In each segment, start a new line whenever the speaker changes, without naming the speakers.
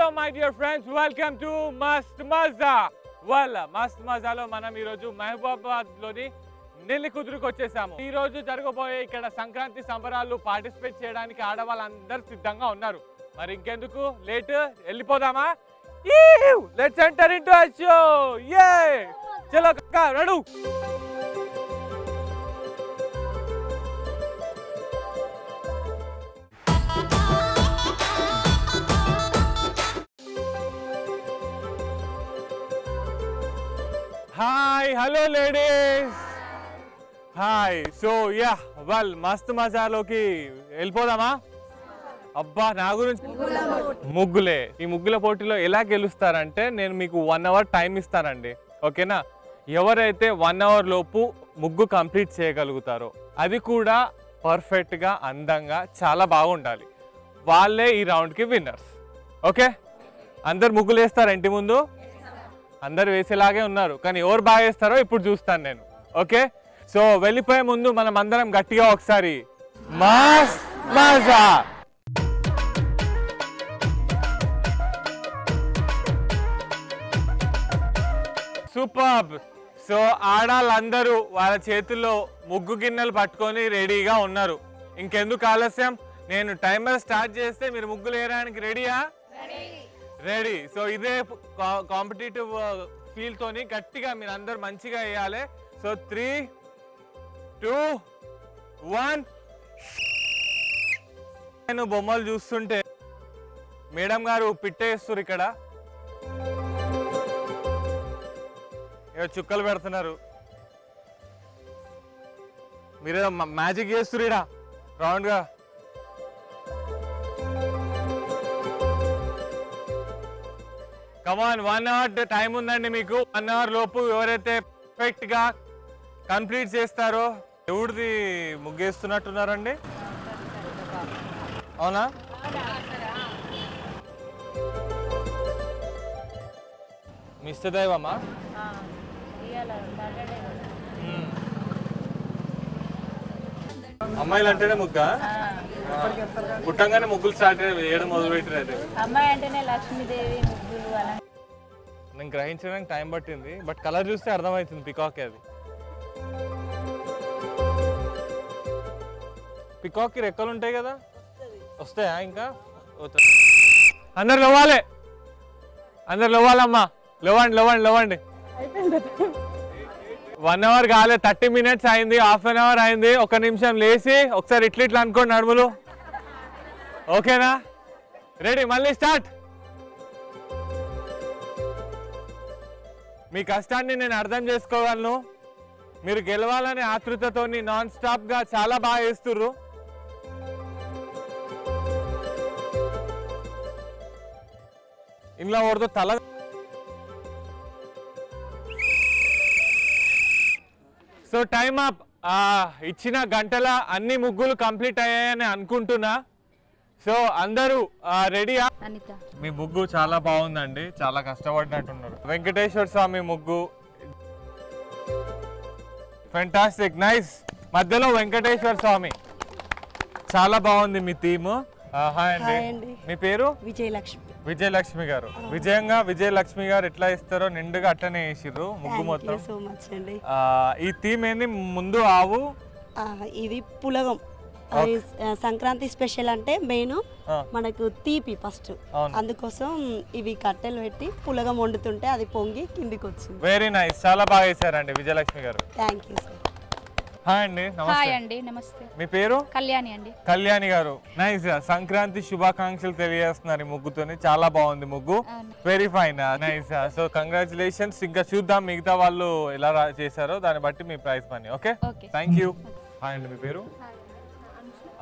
Hello my dear friends, welcome to Mast Maza. Well, Mast Maza lo manam ee roju Mahabubad loni నెల్లికుదురుకు వచ్చేసాము. ఈ రోజు జరగబోయే ఇక్కడ సంక్రాంతి సంబరాలు పార్టిసిపేట్ చేయడానికి ఆడవాళ్ళందరూ సిద్ధంగా ఉన్నారు. మరి ఇంకెందుకు లేట్, వెళ్ళిపోదామా? Let's enter into a show. Yay! చలో కక్క ready. Hi, hello ladies. Hi. So yeah, well, మస్త్ మజాలోకి వెళ్ళిపోదామా? అబ్బా, నా గురించి ముగ్గులే. ఈ ముగ్గుల పోటీలో ఎలా గెలుస్తారంటే నేను మీకు 1 అవర్ టైం ఇస్తానండి, ఓకేనా? ఎవరైతే 1 అవర్ లోపు ముగ్గు కంప్లీట్ చేయగలుగుతారో, అది కూడా పర్ఫెక్ట్గా అందంగా చాలా బాగుండాలి, వాళ్ళే ఈ రౌండ్కి విన్నర్స్. ఓకే, అందరు ముగ్గులు వేస్తారా? ఇంటి ముందు అందరు వేసేలాగే ఉన్నారు, కానీ ఎవరు బాగా వేస్తారో ఇప్పుడు చూస్తాను నేను. ఓకే, సో వెళ్ళిపోయే ముందు మనం అందరం గట్టిగా ఒకసారి మస్త్ మజా. సూపర్. సో ఆడాళ్ళందరూ వాళ్ళ చేతుల్లో ముగ్గు గిన్నెలు పట్టుకొని రెడీగా ఉన్నారు. ఇంకెందుకు ఆలస్యం, నేను టైమర్ స్టార్ట్ చేస్తే మీరు ముగ్గులు వేయడానికి రెడీయా? రెడీ. సో ఇదే కాంపిటేటివ్ ఫీల్ తోని గట్టిగా మీరు అందరు మంచిగా వేయాలి. సో 3, 2, 1. నేను బొమ్మలు చూస్తుంటే మేడం గారు పిట్టేస్తారు, ఇక్కడ చుక్కలు పెడుతున్నారు, మీరేదో మ్యాజిక్ చేస్తారు ఇక్కడ రౌండ్ గా. కమాన్, 1 అవర్ టైం ఉందండి మీకు. 1 అవర్ లోపు ఎవరైతే పర్ఫెక్ట్ గా కంప్లీట్ చేస్తారో, ఎవరిది ముగ్గేస్తున్నట్టున్నారండి? అవునా? మిస్టర్ దైవమ్మా, అమ్మాయిలు అంటేనే ముగ్గ, పుట్టంగానే ముగ్గులు స్టార్ట్ వేయడం మొదలు పెట్టారు.
అమ్మాయి అంటేనే లక్ష్మీదేవి ముగ్గులు.
నేను గ్రహించడానికి టైం పట్టింది, బట్ కలర్ చూస్తే అర్థమవుతుంది పికాక్. అది పికాక్కి రెక్కలు ఉంటాయి కదా, వస్తాయా? ఇంకా అందరు లేవాలి, అందరు లేవాలమ్మా, లేవండి లేవండి లేవండి. 1 అవర్ కాలే, 30 మినిట్స్ అయింది, హాఫ్ అన్ అవర్ అయింది. 1 నిమిషం లేచి ఒకసారి ఇట్లా ఇట్లా అనుకోండి నడుములు. ఓకేనా? రెడీ, మళ్ళీ స్టార్ట్. మీ కష్టాన్ని నేను అర్థం చేసుకోగలను, మీరు గెలవాలనే ఆతృతతోని నాన్ స్టాప్ గా చాలా బాగా వేస్తుర్రు. ఇంట్లో ఓడితో తల. So time up. ఇచ్చిన గంటల అన్ని ముగ్గులు కంప్లీట్ అయ్యాయని అనుకుంటున్నా. సో అందరూ రెడీయా? మీ ముగ్గు చాలా బాగుందండి, చాలా కష్టపడినట్టున్నారు. వెంకటేశ్వర స్వామి ముగ్గు ఫెంటాస్టిక్, నైస్. మధ్యలో వెంకటేశ్వర స్వామి, చాలా బాగుంది మీ థీమ్. హాయ్ అండి, మీ పేరు?
విజయలక్ష్మి.
విజయలక్ష్మి గారు. విజయంగా విజయలక్ష్మి గారు ఎట్లా ఇస్తారో నిండుగా అట్లనే వేసిర్రు ముగ్గు మొత్తం. ఈ థీమ్ ఏంది? ముందు ఆవు,
ఇది పులగం. సంక్రాంతి స్పెషల్ అంటే మెయిన్ మనకు తీపి ఫస్ట్, అందుకోసం ఇవి కట్టెలు పెట్టి పులగం వండుతుంటే అది పొంగి కిందికి వచ్చింది.
వెరీ నైస్, చాలా బాగా వేసారండి విజయలక్ష్మి గారు.
Thank you sir.
హాయ్ అండి,
నమస్తే.
మీ పేరు?
కళ్యాణి అండి.
కళ్యాణి గారు, నైస్. సంక్రాంతి శుభాకాంక్షలు తెలియజేస్తున్నారు ఈ ముగ్గుతోని, చాలా బాగుంది ముగ్గు. Very fine, nice. So congratulations. ఇంకా చూద్దాం మిగతా వాళ్ళు ఎలా చేశారో దాన్ని బట్టి మీ prize money. Okay, thank you. Hi అండి, మీ పేరు?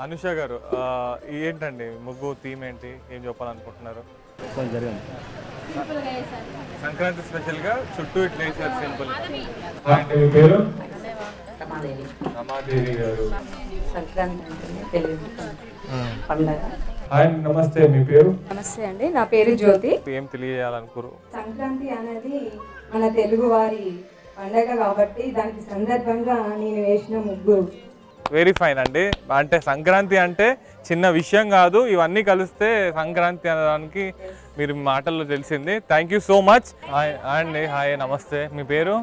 అనుష గారు. ఏంటండి ముగ్గు థీమ్ ఏంటి, ఏం చెప్పాలనుకుంటున్నారు? సంక్రాంతి స్పెషల్ గా చుట్టూ ఇట్లా వేసారు, సింపుల్. మీ పేరు? రమాదేవి గారు. నమస్తే, మీ పేరు?
నమస్తే అండి, నా పేరు జ్యోతి.
ఏం తెలియజేయాలనుకోరు?
సంక్రాంతి అనేది మన తెలుగు వారి పండగ కాబట్టి దానికి సందర్భంగా నేను వేసిన ముగ్గు
వెరీ ఫైన్ అండి. అంటే సంక్రాంతి అంటే చిన్న విషయం కాదు, ఇవన్నీ కలిస్తే సంక్రాంతి అనడానికి మీరు మీ మాటల్లో తెలిసింది. Thank you so much. అండి హాయ్ నమస్తే, మీ పేరు?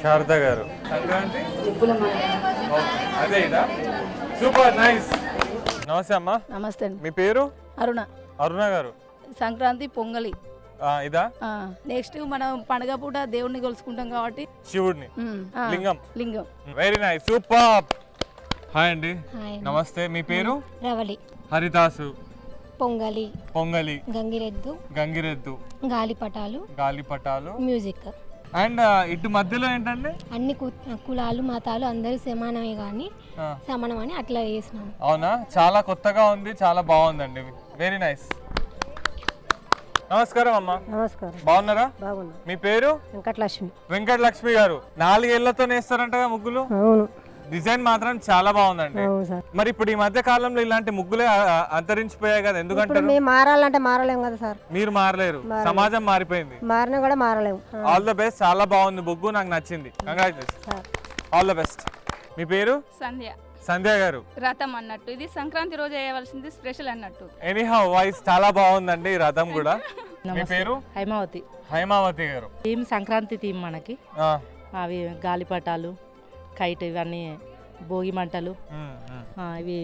శారద గారు. సంక్రాంతి అదే ఇదా, సూపర్ నైస్. నమస్తే అమ్మా.
నమస్తే అండి.
మీ పేరు?
అరుణ.
అరుణ గారు.
సంక్రాంతి పొంగలి
ఇదా?
నెక్స్ట్ మనం పండగ పూట దేవుడిని కొలుసుకుంటాం కాబట్టి
శివుడిని లింగం.
లింగం.
Very nice, super. హాయ్ అండి నమస్తే, మీ పేరు?
రవళి.
హరిదాసు.
పొంగలి.
పొంగలి.
గంగిరెద్దు.
గంగిరెద్దు.
గాలిపటాలు.
గాలిపటాలు.
మ్యూజిక్.
అండ్ ఇటు మధ్యలో ఏంటండి?
అన్ని కులాలు మతాలు అందరూ సమానమే కానీ సమానం అని అట్లా చేసినాను.
అవునా, చాలా కొత్తగా ఉంది, చాలా బాగుందండి. Very nice. నమస్కారం అమ్మా.
నమస్కారం.
బాగున్నారా?
బాగున్నా.
మీ పేరు?
వెంకటలక్ష్మి.
వెంకటలక్ష్మి గారు. 4 ఏళ్లతో నేస్తారంటగా ముగ్గులు?
అవును.
డిజైన్ మాత్రం చాలా బాగుందండి.
అవును సార్.
మరి ఇప్పుడు ఈ మధ్య కాలంలో ఇలాంటి ముగ్గులే అంతరించిపోయాయి కదా, ఎందుకంటే
మేము మారాలంటే మారలేము కదా సార్.
మీరు మారలేరు, సమాజం మారిపోయింది.
మారినా కూడా మారలేము.
All the best. చాలా బాగుంది ముగ్గు, నాకు నచ్చింది. కంగ్రాచులేషన్. All the best. మీ పేరు?
సంధ్య.
సంధ్య గారు.
రథం అన్నట్టు ఇది సంక్రాంతి రోజు చేయవలసింది స్పెషల్ అన్నట్టు.
ఎనీహౌ వాయిస్ చాలా బాగుందండి, రథం కూడా. మీ పేరు?
హైమావతి.
హైమావతి గారు.
థీమ్ సంక్రాంతి థీమ్ మనకి. అవి గాలిపటాలు, కైట్, ఇవన్నీ భోగి మంటలు, ఇవి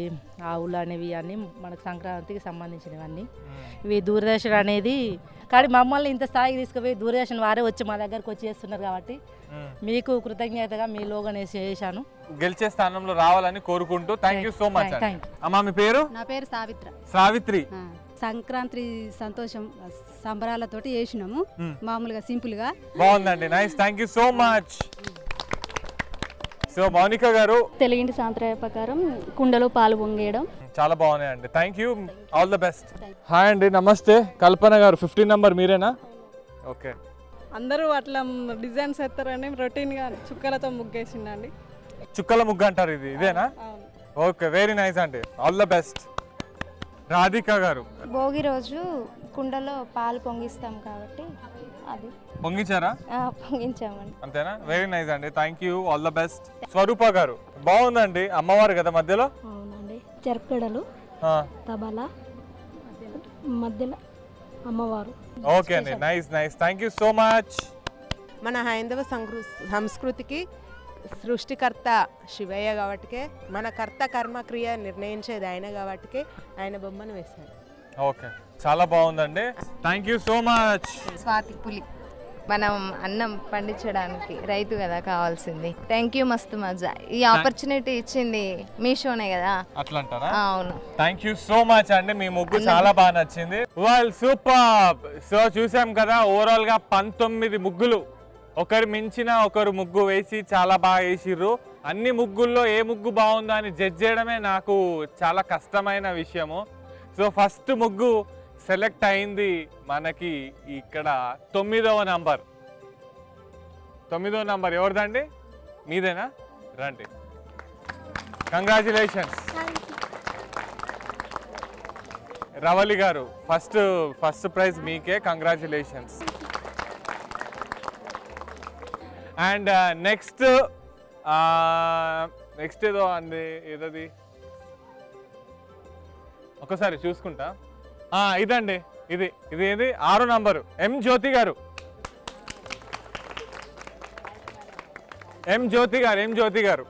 ఆవులు అనేవి అన్నీ మనకు సంక్రాంతికి సంబంధించినవన్నీ. ఇవి దూరదర్శన్ అనేది కానీ మమ్మల్ని ఇంత స్థాయికి తీసుకుపోయి దూరదర్శన్ వారే వచ్చి మా దగ్గరకు వచ్చి చేస్తున్నారు కాబట్టి మీకు కృతజ్ఞతగా మీ లోగనే చేశాను.
గెలిచే స్థానంలో రావాలని కోరుకుంటూ థ్యాంక్ యూ సో మచ్. అమ్మా మీ పేరు?
నా పేరు సావిత్ర.
సావిత్రి.
సంక్రాంతి సంతోషం సంబరాలతోటి చేసినాము, మామూలుగా సింపుల్ గా.
బాగుందండి, nice. Thank you so much. So Mounika గారు.
తెలుగింటి సాంప్రదాయ ప్రకారం కుండలో పాలు పొంగేయడం.
చాలా బాగున్నాయండి, thank you. All the best. Hi అండి నమస్తే. కల్పన గారు. 15 నంబర్ మీరేనా? ఓకే.
అందరూ అట్లా డిజైన్స్ ఎత్తారని రొటీన్గా చుక్కలతో ముగ్గేసిండండి.
చుక్కల ముగ్గు అంటారు ఇది, ఇదేనా? ఓకే, వెరీ నైస్ అండి. All the best. రాధిక గారు.
భోగి రోజు కుండలో పాలు పొంగిస్తాం కాబట్టి అది
పొంగించారా?
పొంగించామండి.
అంతేనా? వెరీ నైస్ అండి, thank you. All the best. Swaroopa గారు. బాగుందండి, అమ్మవారు కదా మధ్యలో?
అవునండి. చెరకడలు, తబలా, మధ్యలో అమ్మవారు.
ఓకే అండి, nice nice, thank you so much.
మన హైందవ సంస్కృతికి సృష్టికర్త శివయ్య కాబట్టికే, మన కర్త కర్మక్రియ నిర్ణయించేది ఆయన కాబట్టికే ఆయన బొమ్మను వేశారు.
ఓకే, చాలా బాగుందండి, thank you so much.
Swathi పులి. మనం అన్నం పండించడానికి రైతు కదా కావాల్సింది. థ్యాంక్ యూ, మస్తు మజా. ఈ ఆపర్చునిటీ ఇచ్చింది మీషోనే కదా.
అట్లా అంటారా?
అవును.
థ్యాంక్ యూ సో మచ్ అండి, మీ ముగ్గు చాలా బాగా నచ్చింది. Well super. సో చూసాం కదా, ఓవరాల్ గా 19 ముగ్గులు, ఒకరు మించిన ఒకరు ముగ్గు వేసి చాలా బాగా వేసిర్రు. అన్ని ముగ్గుల్లో ఏ ముగ్గు బాగుందో అని జడ్జ్ చేయడమే నాకు చాలా కష్టమైన విషయము. సో ఫస్ట్ ముగ్గు సెలెక్ట్ అయింది మనకి ఇక్కడ 9వ నంబర్. 9వ నంబర్ ఎవరిదండి? మీదేనా? రండి, కంగ్రాచులేషన్స్. రవళి గారు, ఫస్ట్ ప్రైజ్ మీకే, కంగ్రాచులేషన్స్. అండ్ నెక్స్ట్ ఏదో అండి, ఏదది ఒకసారి చూసుకుంటా. ఇదండి, ఇది ఏది 6వ నంబరు, ఎం జ్యోతి గారు. ఎం జ్యోతి గారు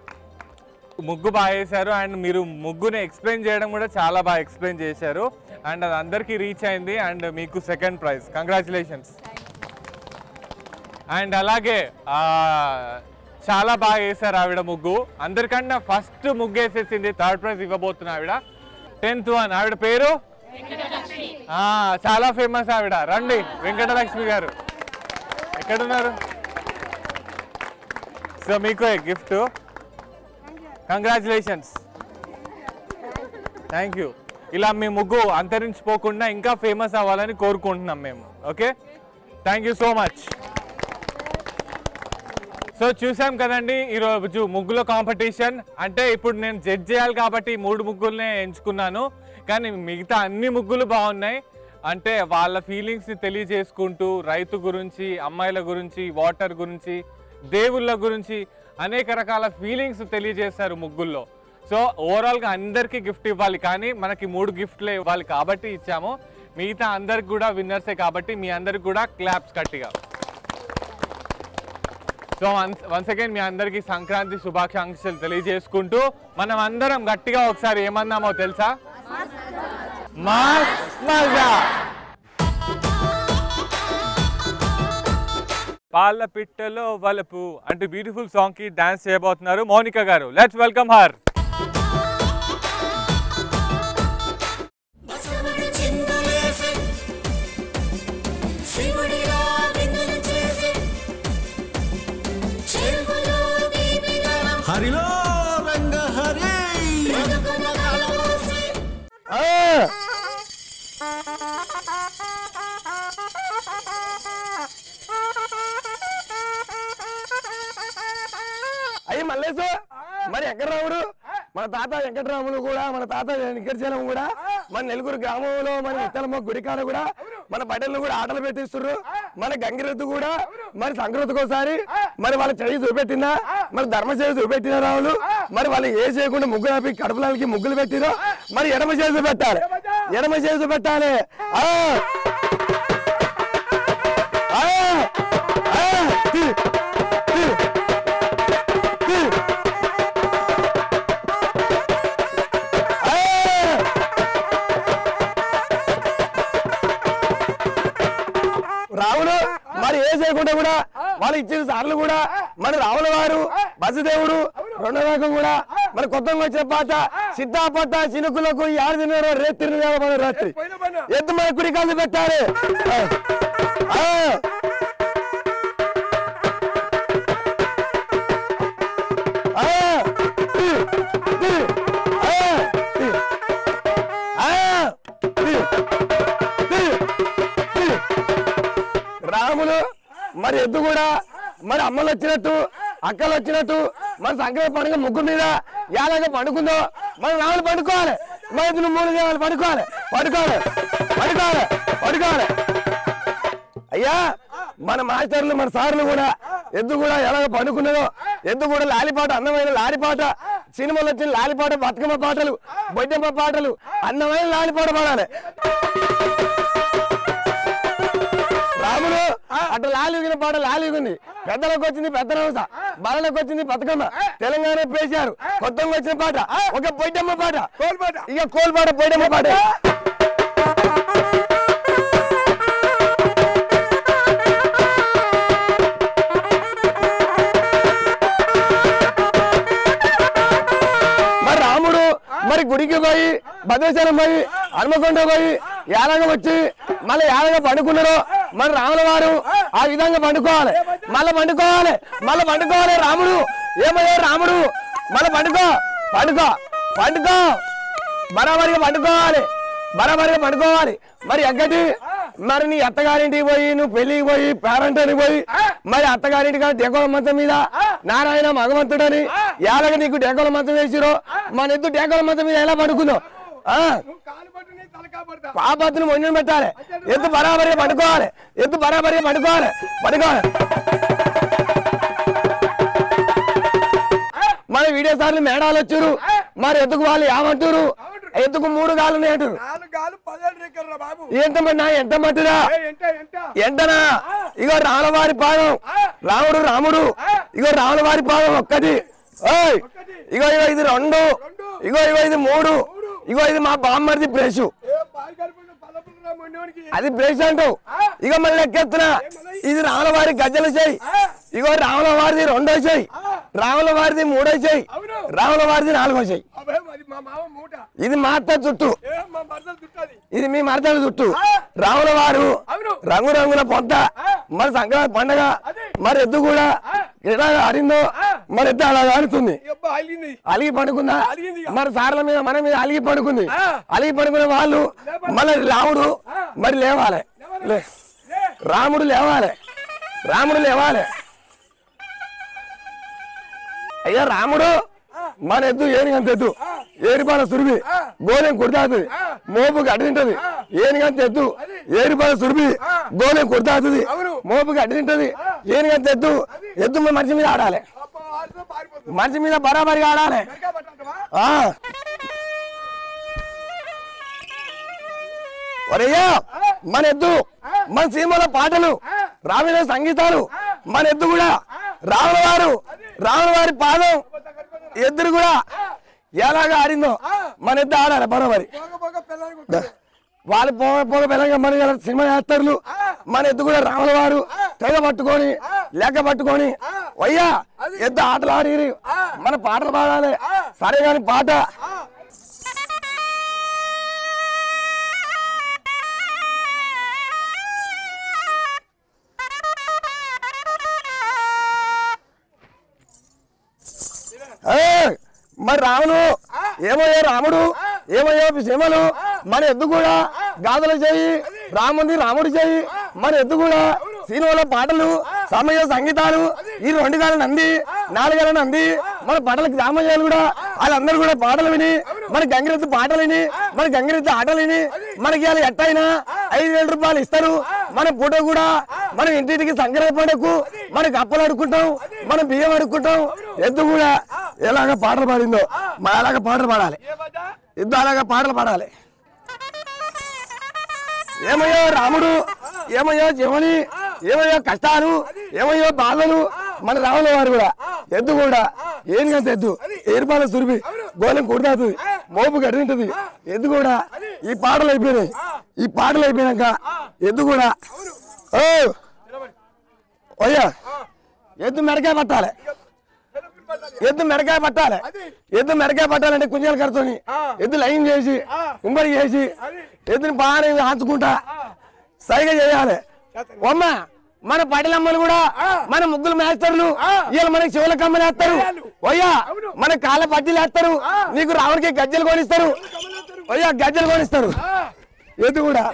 ముగ్గు బాగా వేశారు. అండ్ మీరు ముగ్గుని ఎక్స్ప్లెయిన్ చేయడం కూడా చాలా బాగా ఎక్స్ప్లెయిన్ చేశారు. అండ్ అది అందరికీ రీచ్ అయింది. అండ్ మీకు సెకండ్ ప్రైజ్, కంగ్రాచులేషన్స్. అండ్ అలాగే చాలా బాగా వేశారు ఆవిడ ముగ్గు. అందరికన్నా ఫస్ట్ ముగ్గు వేసేసింది, థర్డ్ ప్రైజ్ ఇవ్వబోతున్నా ఆవిడ. 10th one. ఆవిడ పేరు చాలా ఫేమస్ ఆవిడ. రండి, వెంకటలక్ష్మి గారు. ఎక్కడున్నారు? సో మీకు గిఫ్ట్, కంగ్రాచులేషన్స్, థ్యాంక్ యూ. ఇలా మీ ముగ్గు అంతరించిపోకుండా ఇంకా ఫేమస్ అవ్వాలని కోరుకుంటున్నాం మేము. Okay, thank you so much. So చూసాం కదండి ఈరోజు ముగ్గుల కాంపిటీషన్. అంటే ఇప్పుడు నేను జడ్జ్ చేయాలి కాబట్టి 3 ముగ్గులనే ఎంచుకున్నాను, కానీ మిగతా అన్ని ముగ్గులు బాగున్నాయి. అంటే వాళ్ళ ఫీలింగ్స్ని తెలియజేసుకుంటూ రైతు గురించి, అమ్మాయిల గురించి, వాటర్ గురించి, దేవుళ్ళ గురించి అనేక రకాల ఫీలింగ్స్ తెలియజేశారు ముగ్గుల్లో. సో ఓవరాల్గా అందరికీ గిఫ్ట్ ఇవ్వాలి, కానీ మనకి 3 గిఫ్ట్లే ఇవ్వాలి కాబట్టి ఇచ్చాము. మిగతా అందరికి కూడా విన్నర్సే కాబట్టి మీ అందరికి కూడా క్లాప్స్ గట్టిగా. సో వన్స్ అగైన్ మీ అందరికీ సంక్రాంతి శుభాకాంక్షలు తెలియజేసుకుంటూ మనం అందరం గట్టిగా ఒకసారి ఏమన్నామో తెలుసా? మస్త్ మజా. పాల పిట్టలో వలపు అంటే బ్యూటిఫుల్ సాంగ్ కి డాన్స్ చేయబోతున్నారు మౌనిక గారు. Let's welcome her.
హరిలో రంగ హరి
అయ్యి మల్లేసు మరి వెంకటరాముడు మన తాత వెంకటరాములు కూడా మన తాత వెంకటచలం కూడా మన నెలుగురు గ్రామంలో మన విత్తలమ్మ గుడికాడ కూడా మన బట్టలు కూడా ఆటలు పెట్టిస్తున్నారు. మన గంగిరెద్దు కూడా మరి సంక్రాంతికోసారి మరి వాళ్ళ చెయ్యి చూపెట్టిందా, మరి ధర్మ చేయి చూపెట్టిన రావులు మరి వాళ్ళు ఏ చేయకుండా ముగ్గులు ఆపి కడుపులకి ముగ్గులు పెట్టిరో మరి ఎడమ చేయి చూపెట్టాలి, ఎడమ చేయి చూపెట్టాలి. రావులు మరి ఏ చేయకుండా కూడా వాళ్ళు ఇచ్చిన సార్లు కూడా మరి రావుల వారు బసదేవుడు రెండో రకం కూడా మరి కొత్తగా వచ్చిన పాట సిద్ధాపట్ట చినుకులకు ఆడుతున్నారు రేత్రి రాత్రి ఎద్దు మన కుడి కాళ్ళు పెట్టాలి. రాములు మరి ఎద్దు కూడా మరి అమ్మలు వచ్చినట్టు అక్కలు వచ్చినట్టు మరి సంక్రాంతి పండుగ ముగ్గు మీద ఎలాగ పండుకుందో మరి రాములు పండుకోవాలి, మరి ఎద్దును 3 దేవాలు పండుకోవాలి పండుకోవాలి పండుకోవాలి పండుకోవాలి. అయ్యా మన మాస్టర్లు మన సార్లు కూడా ఎద్దు కూడా ఎలాగ పండుకున్నదో ఎద్దు కూడా లాలిపాట అందమైన లాలిపాట సినిమాలు వచ్చిన లాలిపాట బతుకమ్మ పాటలు బొడ్డమ్మ పాటలు అందమైన లాలిపాట పాడాలి. రాములు అటు లాలిగిన పాట లాలిగుంది, పెద్దలకు వచ్చింది పెద్దనవస, బాలలకు వచ్చింది బతుకమ్మ, తెలంగాణ పేశారు కొత్తగా వచ్చిన పాట ఒక బొడ్డమ్మ పాట ఇక కోల్పాట బొడ్డమ్మ పాట. మరి రాముడు మరి గుడికి పోయి భద్రాచలం పోయి హనుమకొండ పోయి యాలగా వచ్చి మళ్ళీ యాలగా పండుకున్నాడు మరి రాముల వారు ఆ విధంగా పండుకోవాలి, మళ్ళీ పండుకోవాలి మళ్ళీ పండుకోవాలి. రాముడు ఏమయ్యారు రాముడు మళ్ళీ పండుకో పండుకో పండుకో బరాబరిగా పండుకోవాలి బరాబరిగా పండుకోవాలి. మరి ఎక్కటి మరి నీ అత్తగారింటికి పోయి నువ్వు పెళ్లికి పోయి పేరంటానికి పోయి మరి అత్తగారింటి కానీ డేకోల మంచం మీద నారాయణ భగవంతుడని యాలగా నీకు డేకోల మంచం వేసిరో మన ఎద్దు డేకోల మంచం మీద ఎలా పండుకుందో పాపత్తును మొండిని పెట్టాలి, ఎద్దు బరాబరిగా పండుకోవాలి, ఎద్దు బరాబరిగా పండుకోవాలి పండుకోవాలి. మన వీడియో సార్లు మేడాలు వచ్చారు మరి ఎద్దుకు వాళ్ళు ఏమంటారు, ఎద్దుకు 3 గాలు ఉన్నాయి అంటారు. ఎంత ఎంత మట్టిరా ఎంతనా? ఇగో రాముల వారి పాదం రాముడు రాముడు ఇగో రాముల వారి పాదం ఒక్కటి, ఇగో ఇగో ఇది 2, ఇగో ఇగో ఇది 3, ఇగో ఇది మా బామ్మర్ది ప్లేసు అది ప్లేస్ అంటావు. ఇక మళ్ళీ ఎక్కెత్తున్నా ఇది రాముల వారి గజ్జల చేయి, ఇగో రాముల వారిది 2వ చేయి, రాముల వారిది 3వ చేయి, రాముల వారిది 4వ చేయి. ఇది మా అత్త చుట్టూ, ఇది మీ మరదల చుట్టూ. రాముల వారు రంగురంగుల పొంత మరి సంక్రాంతి పండగ మరి ఎద్దు కూడా ఎలా ఆడిందో మరి ఎద్దు అలా ఆడుతుంది, అలిగి పడుకుందా మరి సార్ల మీద మన మీద అలిగి పడుకుంది. అలిగి పడుకునే వాళ్ళు మళ్ళీ రాముడు మరి లేవాలి, రాముడు లేవాలి, రాముడు లేవాలి. అయ్యా రాముడు మన ఎద్దు ఏనిగంత ఎద్దు ఏరిపాల సురిపి గోలెం కొడతాది మోపుకి అడ్డు తింటది, ఏనిగంత ఎద్దు ఏరిపాల సురిపి గోలెం కొడతాది మోపుకి అడ్డు తింటది, ఏనిగంత ఎద్దు ఎద్దు మనిషి మీద ఆడాలి, మనిషి మీద బరాబరిగా ఆడాలి. ఒరయ్యా మన ఎద్దు మన సినిమాల పాటలు రావిన సంగీతాలు మన ఎద్దు కూడా రావణ వారి పాదం ఎద్దురు కూడా ఎలాగా ఆడిందో మన ఎద్దు ఆడాలి బరోబరి వాళ్ళు పోగ పిల్లగా మన సినిమా యాక్టర్లు మన ఎద్దు కూడా రాముల వారు తెగ పట్టుకొని లెక్క పట్టుకొని అయ్యా ఎద్దు ఆటలు ఆడి మన పాటలు పాడాలి సరే కాని పాట మరి రాముడు ఏమయ్యో రాముడు ఏమయ్యో సినిమాలు మన ఎద్దు కూడా గాథలు చేయి రాముడి చేయి మన ఎద్దు కూడా సినిమాలో పాటలు సమయ సంగీతాలు ఈ 2 గాల నంది 4 గాల నంది మన పాటలకు రామయ్యాలు కూడా వాళ్ళందరూ కూడా పాటలు విని మన గంగిరెద్దు పాటలు విని మన గంగిరెద్దు ఆటలు విని మనకి వాళ్ళు ఎట్టయినా 5,000 రూపాయలు ఇస్తారు మన ఫోటో కూడా మనం ఇంటికి సంక్రాంతి పండుగకు మనకి అప్పలు అడుక్కుంటాం మనం బియ్యం అడుక్కుంటాం ఎద్దు కూడా ఎలాగ పాటలు పాడిందో మన అలాగ పాటలు పాడాలి ఎద్దు అలాగ పాటలు పాడాలి ఏమయ్యో రాముడు ఏమయ్యో జీవని ఏమయ్యో కష్టాలు ఏమయ్యో బాధలు మన రాముల వారు కూడా ఎద్దు కూడా ఏం కంత ఎద్దు ఏర్పాల సురిపి గోళం కొడుతుంది మోపు కట్టింటది ఎద్దు కూడా ఈ పాటలు అయిపోయినాక ఎద్దు కూడా ఓయ్యా ఎద్దు మెడకాయ పట్టాలి ఎద్దు మెడకాయ పట్టాలంటే కుంజాలు కడుతోని ఎద్దు లైన్ చేసి ఉమ్మడి చేసి ఎద్దుని బాగా ఆంచుకుంటా సరిగా చేయాలి అమ్మ మన పడిలమ్మలు కూడా మన ముగ్గులు మేస్తారు వీళ్ళు మనకి చెవుల కమ్మలు వేస్తారు అయ్యా మన కాళ్ళ పట్టీలు వేస్తారు నీకు రావుడికి గజ్జలు కొనిస్తారు అయ్యా గజ్జలు కొనిస్తారు ఎద్దు కూడా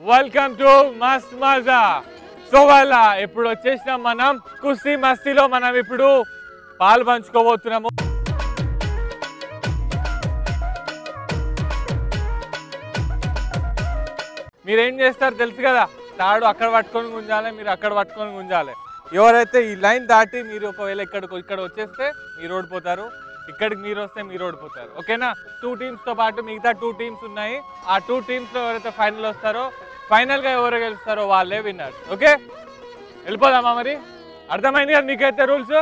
వెల్కమ్ టు మస్త్ మజా. సో వాళ్ళ ఇప్పుడు వచ్చేసిన మనం కుస్తీ మస్తీలో మనం ఇప్పుడు పాలు పంచుకోబోతున్నాము. మీరేం చేస్తారు తెలుసు కదా, తాడు అక్కడ పట్టుకొని గుంజాలి, మీరు అక్కడ పట్టుకొని గుంజాలి. ఎవరైతే ఈ లైన్ దాటి మీరు ఒకవేళ ఇక్కడ వచ్చేస్తే మీరు ఓడిపోతారు, ఇక్కడికి మీరు వస్తే మీరు ఓడిపోతారు. ఓకేనా? 2 టీమ్స్తో పాటు మిగతా 2 టీమ్స్ ఉన్నాయి. ఆ 2 టీమ్స్లో ఎవరైతే ఫైనల్ వస్తారో ఫైనల్గా ఎవరు గెలుస్తారో వాళ్ళే విన్నర్స్. ఓకే, వెళ్ళిపోదామా మరి? అర్థమైంది కదా మీకైతే రూల్స్.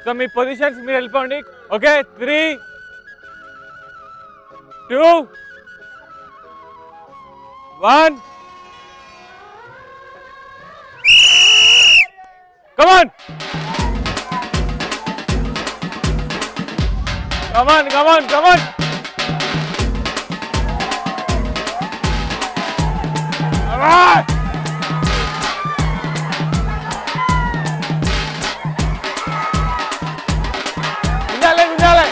సో మీ పొజిషన్స్ మీరు వెళ్ళిపోండి. Okay, 3, 2, 1. Come on! Come on, come on, come on! All right! Gunjale, gunjale!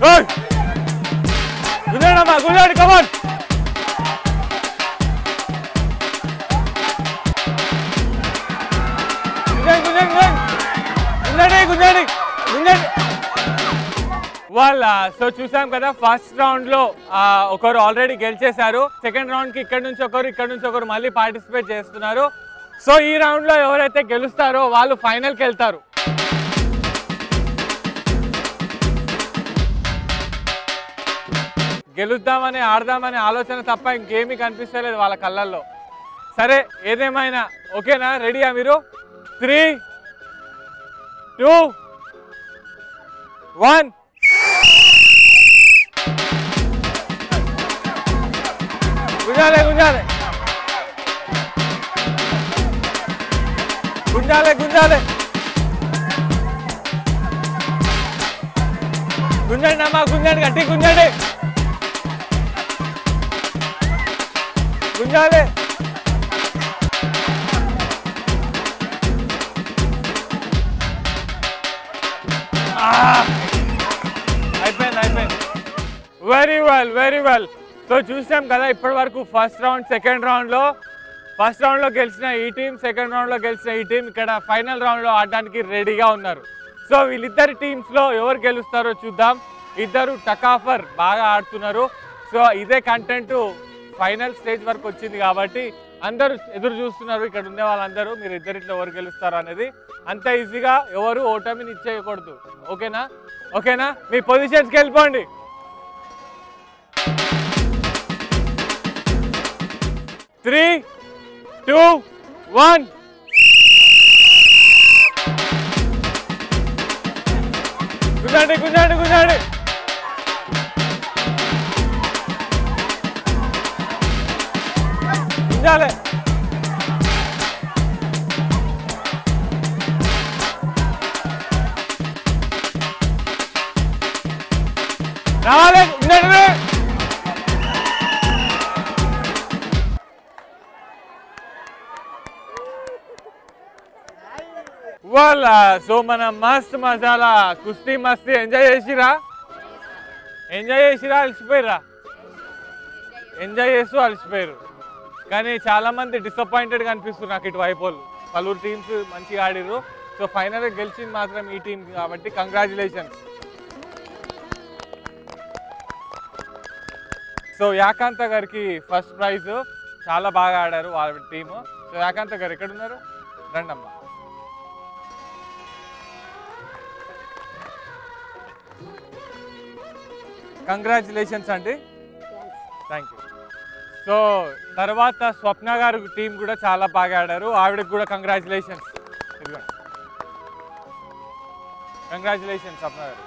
Hey! Gunjale, gunjale, come on! వాళ్ళ సో చూసాం కదా ఫస్ట్ రౌండ్ లో ఒకరు ఆల్రెడీ గెలిచేశారు. సెకండ్ రౌండ్ కి ఇక్కడ నుంచి ఒకరు మళ్ళీ పార్టిసిపేట్ చేస్తున్నారు. సో ఈ రౌండ్ లో ఎవరైతే గెలుస్తారో వాళ్ళు ఫైనల్ కి వెళ్తారు. గెలుద్దామని ఆడదామని ఆలోచన తప్ప ఇంకేమీ కనిపిస్తలేదు వాళ్ళ కళ్ళల్లో. సరే ఏదేమైనా ఓకేనా, రెడీయా మీరు? 3, 2, 1. గుంజాలే గుంజాలే గుంజాలే గుంజాలే గుంజండి అమ్మా, గుంజండి, గట్టి గుంజండి, గుంజాలే. అయిపోయింది అయిపోయింది. Very well very well. So చూసాం కదా ఇప్పటి వరకు ఫస్ట్ రౌండ్ సెకండ్ రౌండ్లో గెలిచిన ఈ టీం, సెకండ్ రౌండ్లో గెలిచిన ఈ టీం ఇక్కడ ఫైనల్ రౌండ్లో ఆడడానికి రెడీగా ఉన్నారు. సో వీళ్ళిద్దరి టీమ్స్లో ఎవరు గెలుస్తారో చూద్దాం. ఇద్దరు టకాఫర్ బాగా ఆడుతున్నారు. సో ఇదే కంటెంట్ ఫైనల్ స్టేజ్ వరకు వచ్చింది కాబట్టి అందరూ ఎదురు చూస్తున్నారు. ఇక్కడ ఉండే వాళ్ళందరూ మీరు ఇద్దరిట్లో ఎవరు గెలుస్తారు అనేది. అంత ఈజీగా ఎవరు ఓటమిని ఇచ్చేయకూడదు. ఓకేనా? ఓకేనా? మీ పొజిషన్స్కి వెళ్ళిపోండి. Three, 2, 1. గుంజండి గుంజండి గుంజండి. గుంజాలే. రావాలి గుంజండి. వాళ్ళ సో మన మస్త్ మసాలా కుస్తీ మస్తీ ఎంజాయ్ చేసిరా అలసిపోయిరా? ఎంజాయ్ చేస్తూ అలసిపోయారు. కానీ చాలామంది డిసప్పాయింటెడ్గా అనిపిస్తున్నారు నాకు ఇటువైపు వాళ్ళు. పలువురు టీమ్స్ మంచిగా ఆడిరు. సో ఫైనల్గా గెలిచింది మాత్రం ఈ టీం కాబట్టి కంగ్రాచులేషన్స్. సో యాకాంత గారికి ఫస్ట్ ప్రైజ్, చాలా బాగా ఆడారు వాళ్ళ టీము. సో యాకాంత గారు ఎక్కడున్నారు? రండమ్మా. కంగ్రాచులేషన్స్ అండి. Thank you. సో తర్వాత స్వప్న గారు టీం కూడా చాలా బాగా ఆడారు. ఆవిడకి కూడా కంగ్రాచులేషన్స్. ఇదిగోండి, కంగ్రాచులేషన్స్ స్వప్న గారు.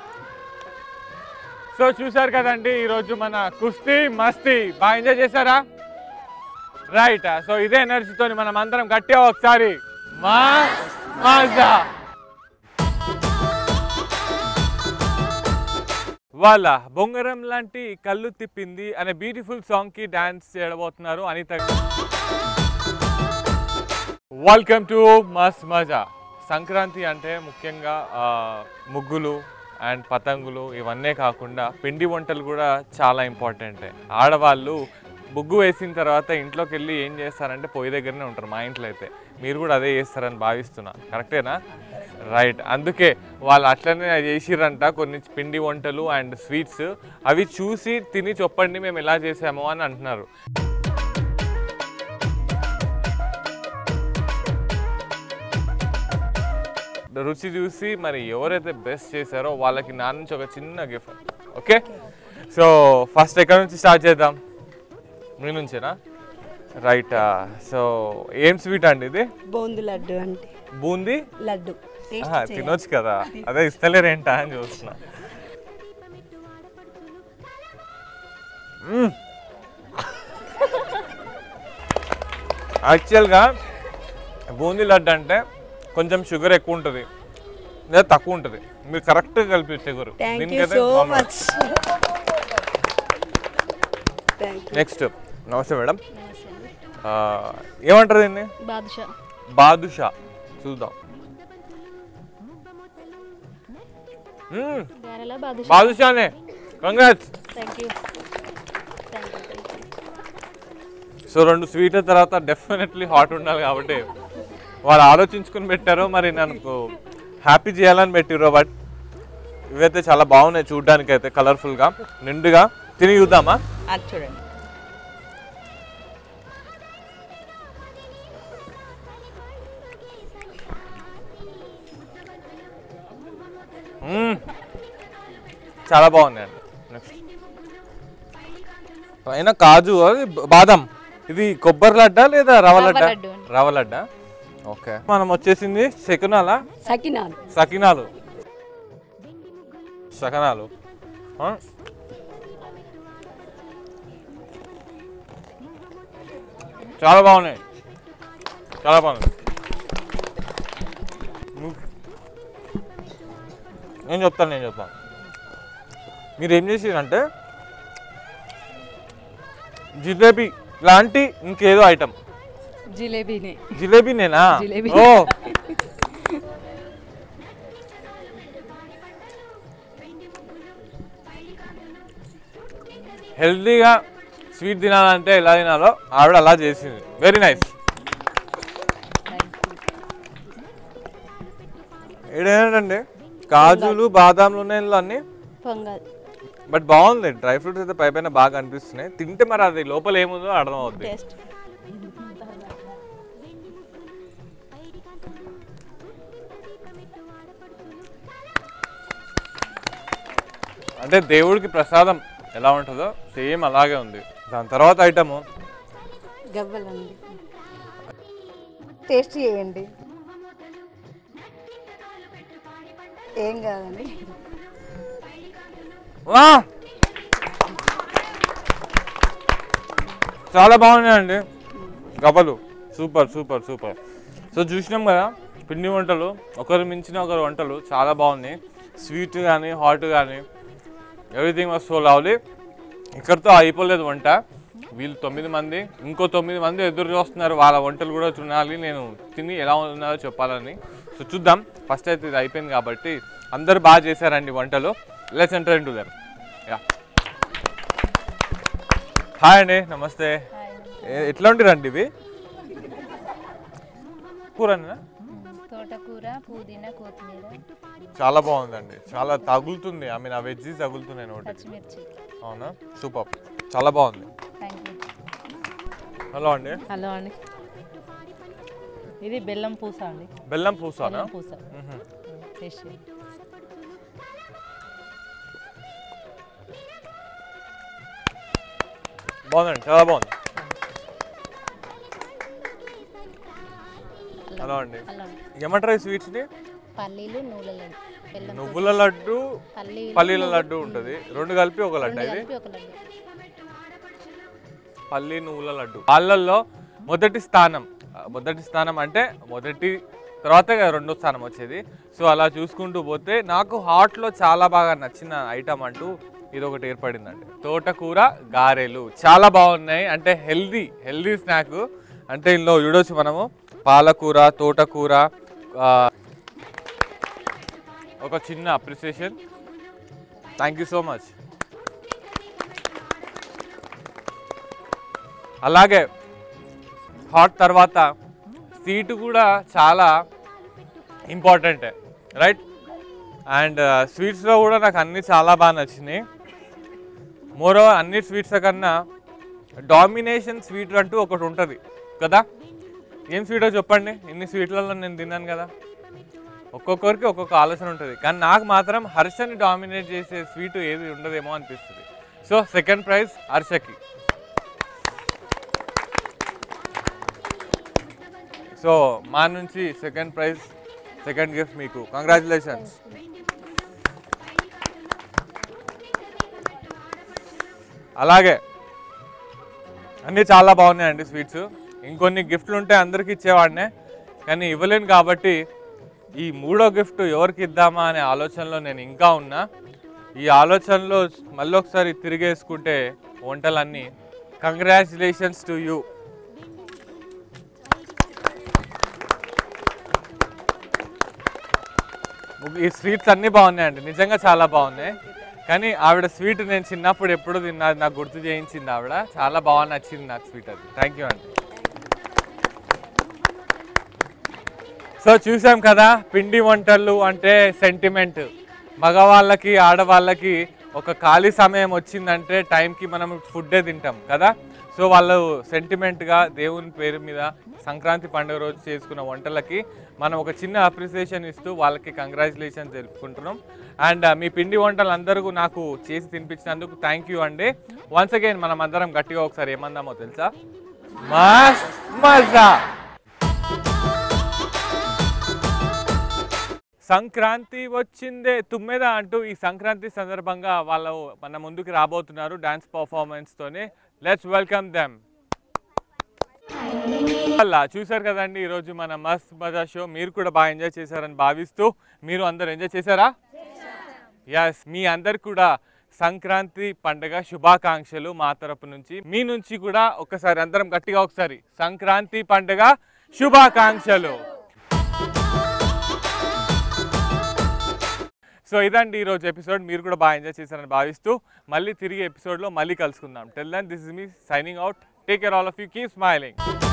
సో చూసారు కదండి ఈరోజు మన కుస్తీ మస్తీ బాగా ఎంజాయ్ చేశారా? రైట్. సో ఇదే ఎనర్జీతో మనం అందరం గట్టిగా ఒకసారి మజా. వాళ్ళ బొంగరం లాంటి కళ్ళు తిప్పింది అనే బ్యూటిఫుల్ సాంగ్ కి డాన్స్ చేయబోతున్నారు అనిత. వెల్కమ్ టు మస్త్ మజా. సంక్రాంతి అంటే ముఖ్యంగా ముగ్గులు అండ్ పతంగులు ఇవన్నీ కాకుండా పిండి వంటలు కూడా చాలా ఇంపార్టెంటే. ఆడవాళ్ళు ముగ్గు వేసిన తర్వాత ఇంట్లోకి వెళ్ళి ఏం చేస్తారంటే పొయ్యి దగ్గరనే ఉంటారు. మా ఇంట్లో అయితే మీరు కూడా అదే చేస్తారని భావిస్తున్నా. కరెక్టేనా? రైట్. అందుకే వాళ్ళు అట్లనే చేసిరంట కొన్ని పిండి వంటలు అండ్ స్వీట్స్. అవి చూసి తిని చెప్పండి మేము ఎలా చేసామో అని అంటున్నారు. రుచి చూసి మరి ఎవరైతే బెస్ట్ చేశారో వాళ్ళకి నా నుంచి ఒక చిన్న గిఫ్ట్. ఓకే, సో ఫస్ట్ ఎక్కడి నుంచి స్టార్ట్ చేద్దాం? మీ నుంచేనా? రైట్. సో ఏం స్వీట్ అండి ఇది?
బూందీ లడ్డు అంటే.
బూందీ
లడ్డు
తినొచ్చు కదా, అదే ఇస్తలేరేంటా అని చూస్తున్నా. యాక్చువల్గా బూందీ లడ్డు అంటే కొంచెం షుగర్ ఎక్కువ ఉంటుంది లేదా తక్కువ ఉంటుంది, మీరు కరెక్ట్గా కలిపి షుగర్. నెక్స్ట్ నమస్తే మేడం, ఏమంటారు దీన్ని?
బాదుషా.
బాదుషా చూద్దాం. బాదుషానే, కంగ్రాట్స్. సో 2 స్వీట్ల తర్వాత డెఫినెట్లీ హాట్ ఉండాలి కాబట్టి వాళ్ళు ఆలోచించుకుని పెట్టారో మరి నాకు హ్యాపీ చేయాలని పెట్టిరో. బట్ ఇవైతే చాలా బాగున్నాయి చూడడానికి, అయితే కలర్ఫుల్గా నిండుగా. తిని చూద్దామా?
చూడండి.
చాలా బాగున్నాయండి. నెక్స్ట్ పైన కాజు, అది బాదం. ఇది కొబ్బరి లడ్డా లేదా రవ్వ లడ్డా? రవ్వ లడ్డా. ఓకే, మనం వచ్చేసింది సకినాలు. చాలా బాగున్నాయి, చాలా బాగున్నాయి. నేను చెప్తాను. మీరు ఏం చేసారంటే జిలేబీ లాంటి ఇంకేదో ఐటమ్. జిలేబీనేనా? ఓ, హెల్తీగా స్వీట్ తినాలంటే ఎలా తినాలో ఆవిడ అలా చేసింది. Very nice. ఏంటంటే కాజులు బాదాంలు ఉన్నాయి ఇందులో అన్ని. బట్ బాగుంది, డ్రై ఫ్రూట్స్ అయితే పైన బాగా అనిపిస్తున్నాయి. తింటే మరి అది లోపల ఏముందో అర్థం అవుద్ది. అంటే దేవుడికి ప్రసాదం ఎలా ఉంటుందో సేమ్ అలాగే ఉంది. దాని తర్వాత ఐటము
గవ్వలండి, టేస్ట్ చేయండి. ఏం కాదండి.
చాలా బాగున్నాయండి గవ్వలు, సూపర్ సూపర్ సూపర్. సో చూసినాం కదా పిండి వంటలు, ఒకరు మించిన ఒకరు వంటలు చాలా బాగున్నాయి. స్వీట్ కానీ హాట్ కానీ ఎవ్రీథింగ్ వాజ్ సో లవ్లీ. ఇక్కడితో అయిపోలేదు వంట. వీళ్ళు 9 మంది, ఇంకో 9 మంది ఎదురు చూస్తున్నారు. వాళ్ళ వంటలు కూడా తినాలి, నేను తిని ఎలా ఉన్నారో చెప్పాలని. సో చూద్దాం. ఫస్ట్ అయితే ఇది అయిపోయింది కాబట్టి అందరు బాగా చేశారండి వంటలు. Let's enter into them. Yeah, hi అండి, నమస్తే. ఎట్లా ఉంటారండి ఇవి? కూరనా?
తోటకూర, పుదీనా, కొత్తిమీర.
చాలా బాగుందండి, చాలా తగులుతుంది. ఐ మీన్ ఆ వెజ్జీస్ తగులుతున్నాయి నోటి.
పచ్చిమిర్చి.
అవునా, సూపర్, చాలా బాగుంది. హలో అండి.
హలో అండి, ఇది బెల్లం పూస అండి.
బెల్లం పూసనా?
పూస. టేస్ట్ చేయండి.
బాగుందండి, చాలా బాగుంది. హలో అండి, ఏమంటారు ఈ స్వీట్స్ని?
పల్లీలు, నువ్వుల లడ్డు.
నువ్వుల లడ్డు, పల్లీల లడ్డు ఉంటుంది, 2 కలిపి ఒక లడ్డు. ఇది పల్లీ నువ్వుల లడ్డు. వాళ్ళల్లో మొదటి స్థానం అంటే మొదటి తర్వాత 2వ స్థానం వచ్చేది. సో అలా చూసుకుంటూ పోతే నాకు హాట్లో చాలా బాగా నచ్చిన ఐటమ్ అంటూ ఇది ఒకటి ఏర్పడిందండి. తోటకూర గారెలు చాలా బాగున్నాయి. అంటే హెల్దీ స్నాక్. అంటే ఇందులో చూడొచ్చు మనము పాలకూర, తోటకూర. ఒక చిన్న appreciation, thank you so much. అలాగే హాట్ తర్వాత స్వీట్ కూడా చాలా ఇంపార్టెంట్, రైట్? అండ్ స్వీట్స్లో కూడా నాకు అన్నీ చాలా బాగా నచ్చినాయి. మోరోవర్ అన్ని స్వీట్స్ కన్నా డామినేషన్ స్వీట్ అంటూ ఒకటి ఉంటుంది కదా. ఏం స్వీటో చెప్పండి, ఇన్ని స్వీట్లలో నేను తిన్నాను కదా. ఒక్కొక్కరికి ఒక్కొక్క ఆలోచన ఉంటుంది, కానీ నాకు మాత్రం హర్షని డామినేట్ చేసే స్వీట్ ఏది ఉండదేమో అనిపిస్తుంది. సో సెకండ్ ప్రైజ్ హర్షకి. సో మా నుంచి సెకండ్ ప్రైజ్, సెకండ్ గిఫ్ట్ మీకు. కంగ్రాచులేషన్స్. అలాగే అన్నీ చాలా బాగున్నాయండి స్వీట్స్. ఇంకొన్ని గిఫ్ట్లు ఉంటే అందరికి ఇచ్చేవాడినే, కానీ ఇవ్వలేను కాబట్టి ఈ మూడో గిఫ్ట్ ఎవరికి ఇద్దామా అనే ఆలోచనలో నేను ఇంకా ఉన్నా. ఈ ఆలోచనలో మళ్ళీ ఒకసారి తిరిగేసుకుంటే వంటలన్నీ. Congratulations to you. ఈ స్వీట్స్ అన్నీ బాగున్నాయండి, నిజంగా చాలా బాగున్నాయి. కానీ ఆవిడ స్వీట్ నేను చిన్నప్పుడు ఎప్పుడు తిన్నది నాకు గుర్తు చేయించింది ఆవిడ. చాలా బాగా నచ్చింది నాకు స్వీట్ అది. థ్యాంక్ యూ అండి. సో చూసాం కదా, పిండి వంటలు అంటే సెంటిమెంట్. మగవాళ్ళకి ఆడవాళ్ళకి ఒక ఖాళీ సమయం వచ్చిందంటే టైంకి మనం ఫుడ్డే తింటాం కదా. సో వాళ్ళు సెంటిమెంట్గా దేవుని పేరు మీద సంక్రాంతి పండుగ రోజు చేసుకున్న వంటలకి మనం ఒక చిన్న అప్రిసియేషన్ ఇస్తూ వాళ్ళకి కంగ్రాచులేషన్ తెలుపుకుంటున్నాం. అండ్ మీ పిండి వంటలు అందరూ నాకు చేసి తినిపించినందుకు థ్యాంక్ యూ అండి. వన్స్ అగైన్ మనం అందరం గట్టిగా ఒకసారి ఏమందామో తెలుసా? మస్త్ మజా. సంక్రాంతి వచ్చిందే తుమ్మెద అంటూ ఈ సంక్రాంతి సందర్భంగా వాళ్ళు మన ముందుకు రాబోతున్నారు డాన్స్ పర్ఫార్మెన్స్తోనే. Let's welcome them. అలా చూసారు కదండి ఈరోజు మన మస్త్ మజా షో. మీరు కూడా బాగా ఎంజాయ్ చేశారని భావిస్తూ, మీరు అందరు ఎంజాయ్ చేశారా? ఎస్, మీ అందరు కూడా సంక్రాంతి పండుగ శుభాకాంక్షలు మా తరపు నుంచి. మీ నుంచి కూడా ఒకసారి అందరం గట్టిగా ఒకసారి సంక్రాంతి పండుగ శుభాకాంక్షలు. సో ఇదండి ఈరోజు ఎపిసోడ్. మీరు కూడా బాగా ఎంజాయ్ చేశారని భావిస్తూ మళ్ళీ తిరిగి ఎపిసోడ్లో మళ్ళీ కలుసుకుందాం. Till then this is me signing out. Take care all of you. Keep smiling.